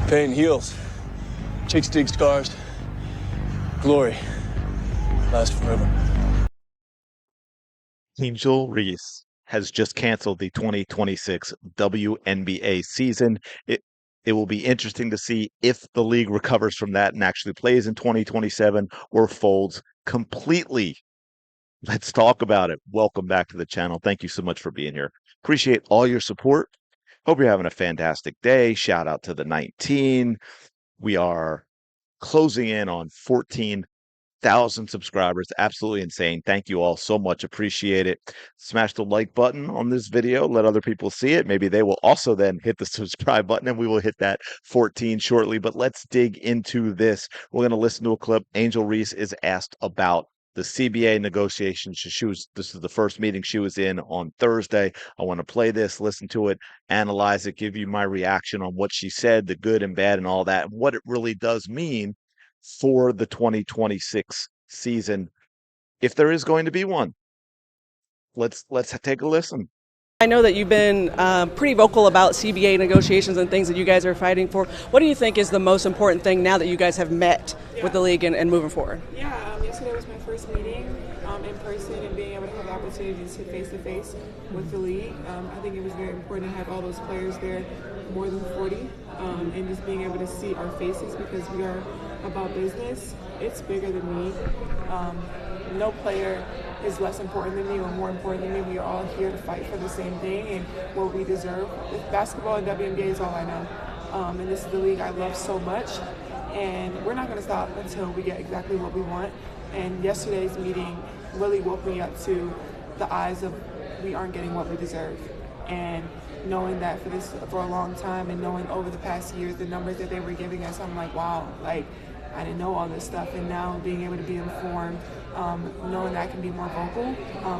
Pain heals. Chicks dig scars. Glory lasts forever. Angel Reese has just canceled the 2026 WNBA season. It will be interesting to see if the league recovers from that and actually plays in 2027 or folds completely. Let's talk about it. Welcome back to the channel. Thank you so much for being here. Appreciate all your support. Hope you're having a fantastic day. Shout out to the 19. We are closing in on 14,000 subscribers. Absolutely insane. Thank you all so much. Appreciate it. Smash the like button on this video. Let other people see it. Maybe they will also then hit the subscribe button and we will hit that 14 shortly. But let's dig into this. We're going to listen to a clip. Angel Reese is asked about the CBA negotiations. This is the first meeting she was in on Thursday. I want to play this, listen to it, analyze it, give you my reaction on what she said, the good and bad and all that, and what it really does mean for the 2026 season, if there is going to be one. Let's take a listen. I know that you've been pretty vocal about CBA negotiations and things that you guys are fighting for. What do you think is the most important thing now that you guys have met with the league and moving forward? Yesterday was my first meeting in person, and being able to have the opportunity to sit face to face with the league. I think it was very important to have all those players there, more than 40, and just being able to see our faces because we are about business. It's bigger than me. No player is less important than me or more important than me. We are all here to fight for the same thing and what we deserve. Basketball and WNBA is all I know. And this is the league I love so much. And we're not going to stop until we get exactly what we want. And yesterday's meeting really woke me up to the eyes of we aren't getting what we deserve. And knowing that for a long time and knowing over the past years the numbers that they were giving us, I'm like, wow, like I didn't know all this stuff. And now being able to be informed, knowing that I can be more vocal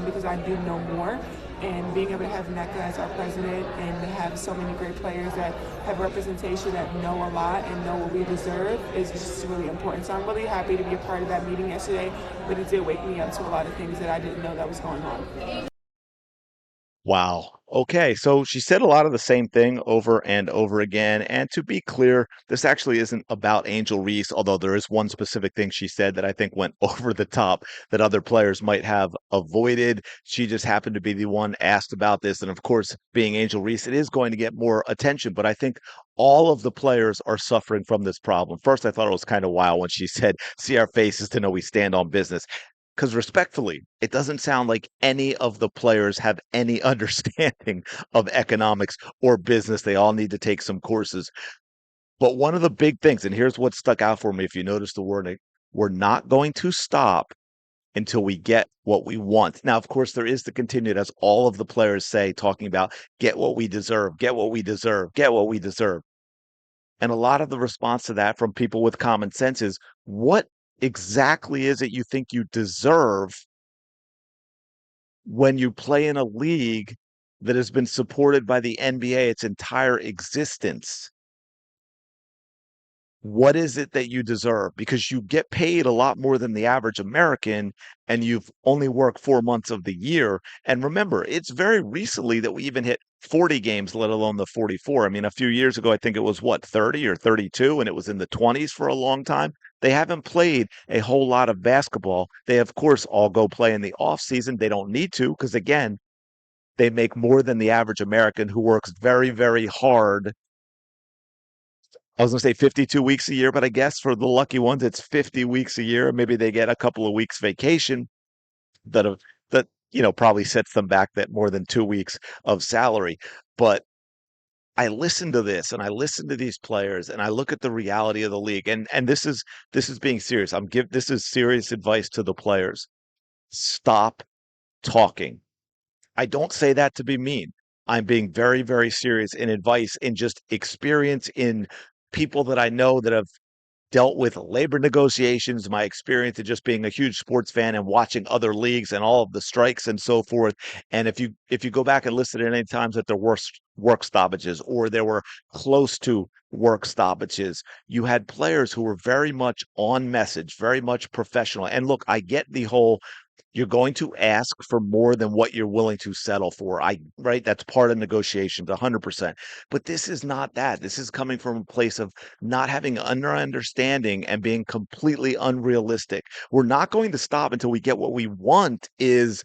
because I do know more. And being able to have NECA as our president and to have so many great players that have representation that know a lot and know what we deserve is just really important. So I'm really happy to be a part of that meeting yesterday, but it did wake me up to a lot of things that I didn't know that was going on. Wow. Okay. So she said a lot of the same thing over and over again. And to be clear, this actually isn't about Angel Reese, although there is one specific thing she said that I think went over the top that other players might have avoided. She just happened to be the one asked about this. And of course, being Angel Reese, it is going to get more attention. But I think all of the players are suffering from this problem. First, I thought it was kind of wild when she said, see our faces to know we stand on business. Because respectfully, it doesn't sound like any of the players have any understanding of economics or business. They all need to take some courses. But one of the big things, and here's what stuck out for me, if you notice the wording, we're not going to stop until we get what we want. Now, of course, there is the continued, as all of the players say, talking about get what we deserve, get what we deserve, get what we deserve. And a lot of the response to that from people with common sense is, what exactly is it you think you deserve when you play in a league that has been supported by the NBA its entire existence? What is it that you deserve? Because you get paid a lot more than the average American, and you've only worked 4 months of the year. And remember, it's very recently that we even hit 40 games, let alone the 44. I mean, a few years ago, I think it was what, 30 or 32, and it was in the 20s for a long time. They haven't played a whole lot of basketball. They, of course, all go play in the off season. They don't need to because, again, they make more than the average American who works very, very hard. I was going to say 52 weeks a year, but I guess for the lucky ones, it's 50 weeks a year. Maybe they get a couple of weeks vacation that probably sets them back that more than 2 weeks of salary. But I listen to this and I listen to these players and I look at the reality of the league. And this is being serious. This is serious advice to the players. Stop talking. I don't say that to be mean. I'm being very, very serious in advice, in just experience, in people that I know that have dealt with labor negotiations, my experience of just being a huge sports fan and watching other leagues and all of the strikes and so forth. And if you go back and listen at any times that there were work stoppages or there were close to work stoppages, you had players who were very much on message, very much professional. And look, I get the whole You're going to ask for more than what you're willing to settle for. Right? That's part of negotiations, 100%. But this is not that. This is coming from a place of not having understanding and being completely unrealistic. We're not going to stop until we get what we want. Is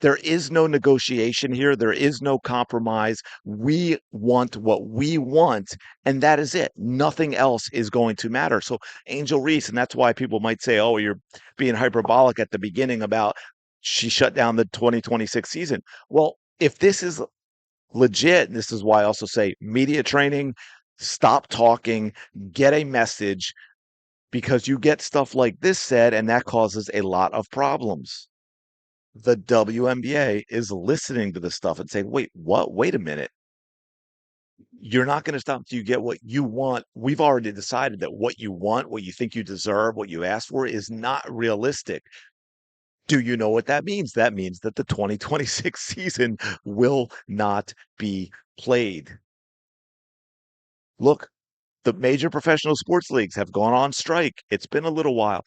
There is no negotiation here. There is no compromise. We want what we want, and that is it. Nothing else is going to matter. So Angel Reese, and that's why people might say, "Oh, you're being hyperbolic at the beginning about she shut down the 2026 season." Well, if this is legit, and this is why I also say media training, stop talking, get a message, because you get stuff like this said, and that causes a lot of problems. The WNBA is listening to this stuff and saying, wait, what? Wait a minute. You're not going to stop until you get what you want. We've already decided that what you want, what you think you deserve, what you ask for is not realistic. Do you know what that means? That means that the 2026 season will not be played. Look, the major professional sports leagues have gone on strike. It's been a little while.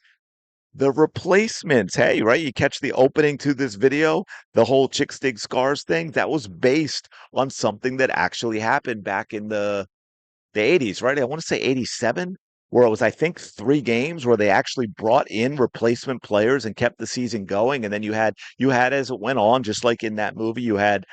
The replacements, hey, right? You catch the opening to this video, the whole Chick Stig Scars thing, that was based on something that actually happened back in the 80s, right? I want to say 87, where it was, I think, 3 games where they actually brought in replacement players and kept the season going. And then you had as it went on, just like in that movie, you had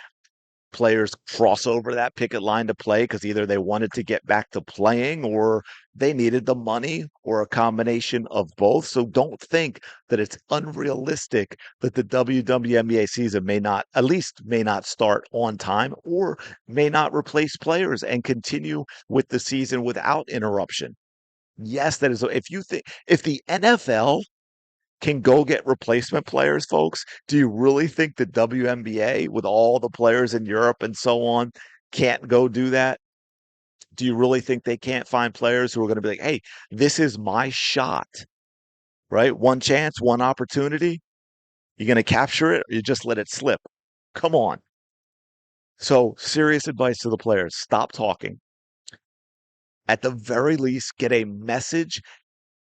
players cross over that picket line to play because either they wanted to get back to playing or they needed the money or a combination of both. So don't think that it's unrealistic that the WNBA season may not start on time or may not replace players and continue with the season without interruption. Yes, that is if the NFL can go get replacement players, folks, do you really think the WNBA, with all the players in Europe and so on, can't go do that? Do you really think they can't find players who are going to be like, hey, this is my shot, right? One chance, one opportunity. You're going to capture it or you just let it slip? Come on. So, serious advice to the players, stop talking. At the very least, get a message,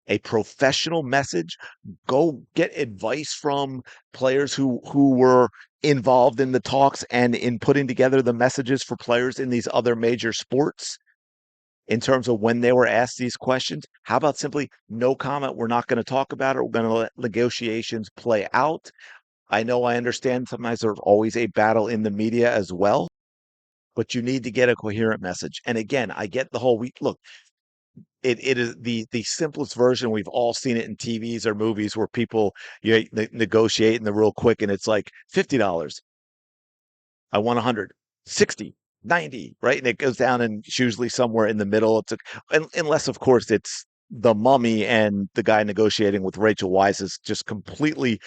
a professional message. Go get advice from players who were involved in the talks and in putting together the messages for players in these other major sports in terms of when they were asked these questions. How about simply no comment? We're not going to talk about it. We're going to let negotiations play out. I understand sometimes there's always a battle in the media as well, but you need to get a coherent message. And again, I get the whole week. Look, it is the simplest version. We've all seen it in TVs or movies where people negotiate and they're real quick and it's like $50. I want 100, 60, 90, right? And it goes down and it's usually somewhere in the middle. Unless of course it's the Mummy and the guy negotiating with Rachel Weisz is just completely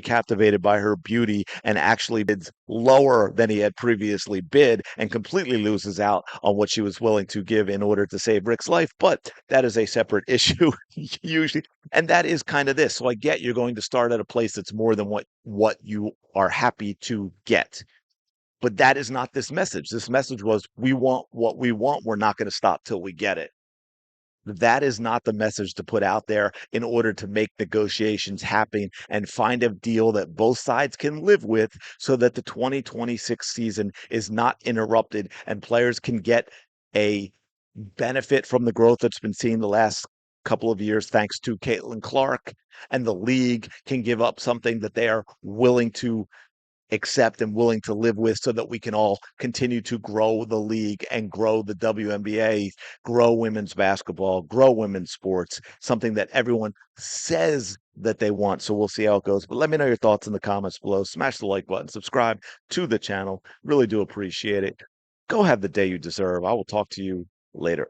captivated by her beauty and actually bids lower than he had previously bid and completely loses out on what she was willing to give in order to save Rick's life. But that is a separate issue usually. And that is kind of this. So I get you're going to start at a place that's more than what you are happy to get. But that is not this message. This message was, we want what we want. We're not going to stop till we get it. That is not the message to put out there in order to make negotiations happen and find a deal that both sides can live with so that the 2026 season is not interrupted and players can get a benefit from the growth that's been seen the last couple of years thanks to Caitlin Clark, and the league can give up something that they are willing to accept and willing to live with so that we can all continue to grow the league and grow the WNBA, grow women's basketball, grow women's sports, something that everyone says that they want. So we'll see how it goes. But let me know your thoughts in the comments below. Smash the like button, subscribe to the channel. Really do appreciate it. Go have the day you deserve. I will talk to you later.